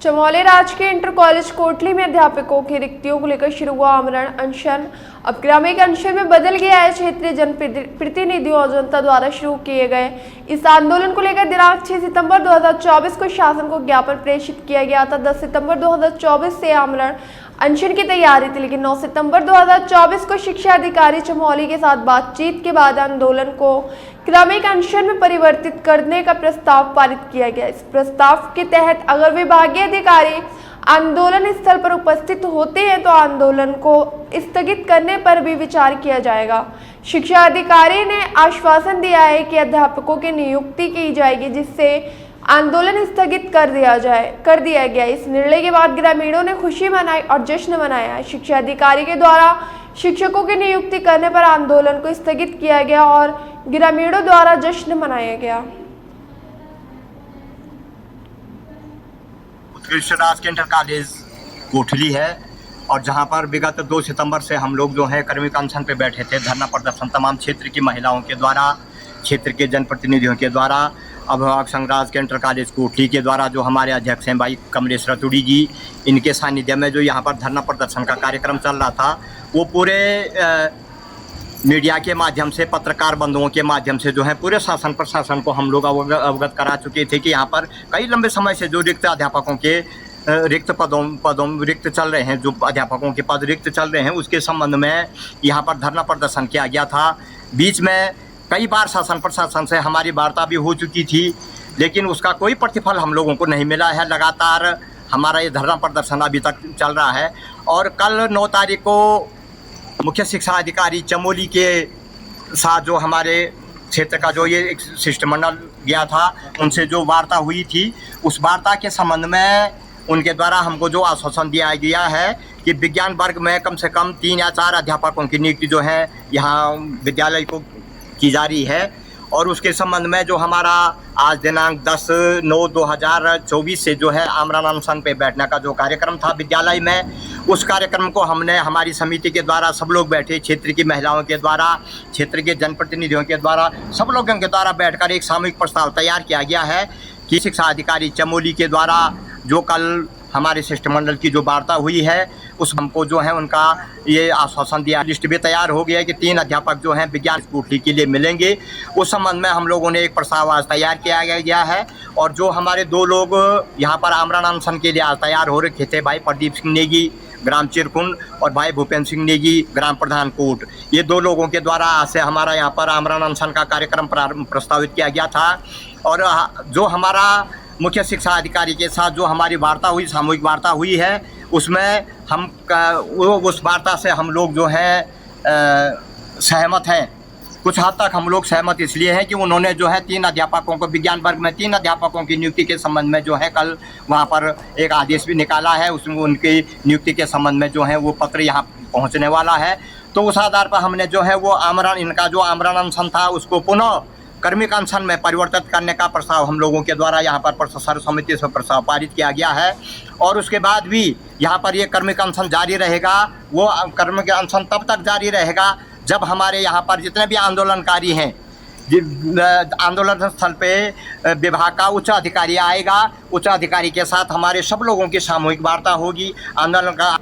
चमोली राजकीय inter college Kotli में अध्यापकों की रिक्तियों को लेकर शुरू हुआ आमरण अनशन अब क्रमिक अनशन में बदल गया है। क्षेत्रीय जनप्रतिनिधियों और जनता द्वारा शुरू किए गए इस आंदोलन को लेकर दिनांक 6 सितंबर 2024 को शासन को ज्ञापन प्रेषित किया गया था। 10 सितंबर 2024 से आमरण अनशन की तैयारी थी, लेकिन 9 सितंबर 2024 को शिक्षा अधिकारी चमोली के साथ बातचीत के बाद आंदोलन को क्रमिक अनशन में परिवर्तित करने का प्रस्ताव पारित किया गया। इस प्रस्ताव के तहत अगर विभागीय अधिकारी आंदोलन स्थल पर उपस्थित होते हैं तो आंदोलन को स्थगित करने पर भी विचार किया जाएगा। शिक्षा अधिकारी ने आश्वासन दिया है कि अध्यापकों की नियुक्ति की जाएगी, जिससे आंदोलन स्थगित कर दिया गया। इस निर्णय के बाद ग्रामीणों ने खुशी मनाई और जश्न मनाया। शिक्षा अधिकारी के द्वारा शिक्षकों की नियुक्ति करने पर आंदोलन को स्थगित किया गया और ग्रामीणों द्वारा जश्न मनाया गया। उत्कृष्ट राजकीय इंटर कॉलेज कोटली है और जहां पर विगत 2 सितंबर से हम लोग जो है क्रमिक अनशन पे बैठे थे। धरना प्रदर्शन तमाम क्षेत्र की महिलाओं के द्वारा, क्षेत्र के जनप्रतिनिधियों के द्वारा, अभिभावक संघ राजकीय इंटर कॉलेज कोटली के द्वारा जो हमारे अध्यक्ष हैं भाई कमलेश रतुड़ी जी, इनके सानिध्य में जो यहाँ पर धरना प्रदर्शन का कार्यक्रम चल रहा था, वो पूरे मीडिया के माध्यम से, पत्रकार बंधुओं के माध्यम से जो है पूरे शासन प्रशासन को हम लोग अवगत करा चुके थे कि यहाँ पर कई लंबे समय से जो रिक्त अध्यापकों के रिक्त पदों रिक्त चल रहे हैं, जो अध्यापकों के पद रिक्त चल रहे हैं, उसके संबंध में यहाँ पर धरना प्रदर्शन किया गया था। बीच में कई बार शासन प्रशासन से हमारी वार्ता भी हो चुकी थी, लेकिन उसका कोई प्रतिफल हम लोगों को नहीं मिला है। लगातार हमारा ये धरना प्रदर्शन अभी तक चल रहा है और कल 9 तारीख को मुख्य शिक्षा अधिकारी चमोली के साथ जो हमारे क्षेत्र का जो ये एक शिष्टमंडल गया था, उनसे जो वार्ता हुई थी, उस वार्ता के संबंध में उनके द्वारा हमको जो आश्वासन दिया गया है कि विज्ञान वर्ग में कम से कम 3 या 4 अध्यापकों की नियुक्ति जो है यहाँ विद्यालय को की जा रही है। और उसके संबंध में जो हमारा आज दिनांक 10/9/2024 से जो है आमरण अनशन पे बैठने का जो कार्यक्रम था विद्यालय में, उस कार्यक्रम को हमने हमारी समिति के द्वारा सब लोग बैठे, क्षेत्र की महिलाओं के द्वारा, क्षेत्र के जनप्रतिनिधियों के द्वारा, सब लोगों के द्वारा बैठकर एक सामूहिक प्रस्ताव तैयार किया गया है कि शिक्षा अधिकारी चमोली के द्वारा जो कल हमारे शिष्टमंडल की जो वार्ता हुई है, उस हमको जो है उनका ये आश्वासन दिया। लिस्ट भी तैयार हो गया है कि 3 अध्यापक जो हैं विज्ञान कोटली के लिए मिलेंगे। उस संबंध में हम लोगों ने एक प्रस्ताव आज तैयार किया गया है और जो हमारे 2 लोग यहाँ पर आमरण अनशन के लिए आज तैयार हो रखे थे, भाई प्रदीप सिंह नेगी ग्राम चिरकुंड और भाई भूपेंद्र सिंह नेगी ग्राम प्रधान कोट, ये 2 लोगों के द्वारा आज से हमारा यहाँ पर आमरण अनशन का कार्यक्रम प्रस्तावित किया गया था। और जो हमारा मुख्य शिक्षा अधिकारी के साथ जो हमारी वार्ता हुई, सामूहिक वार्ता हुई है, उसमें हम उस वार्ता से हम लोग जो है सहमत हैं। कुछ हद तक हम लोग सहमत इसलिए हैं कि उन्होंने जो है 3 अध्यापकों को, विज्ञान वर्ग में 3 अध्यापकों की नियुक्ति के संबंध में जो है कल वहाँ पर एक आदेश भी निकाला है। उसमें उनकी नियुक्ति के संबंध में जो है वो पत्र यहाँ पहुँचने वाला है। तो उस आधार पर हमने जो है वो इनका जो आमरण अनशन था उसको पुनः क्रमिक अनशन में परिवर्तित करने का प्रस्ताव हम लोगों के द्वारा यहाँ पर सर्व समिति से प्रस्ताव पारित किया गया है। और उसके बाद भी यहाँ पर ये क्रमिक अनशन जारी रहेगा। वो क्रमिक अनशन तब तक जारी रहेगा जब हमारे यहाँ पर जितने भी आंदोलनकारी हैं, आंदोलन स्थल पे विभाग का उच्च अधिकारी आएगा, उच्च अधिकारी के साथ हमारे सब लोगों की सामूहिक वार्ता होगी। आंदोलन का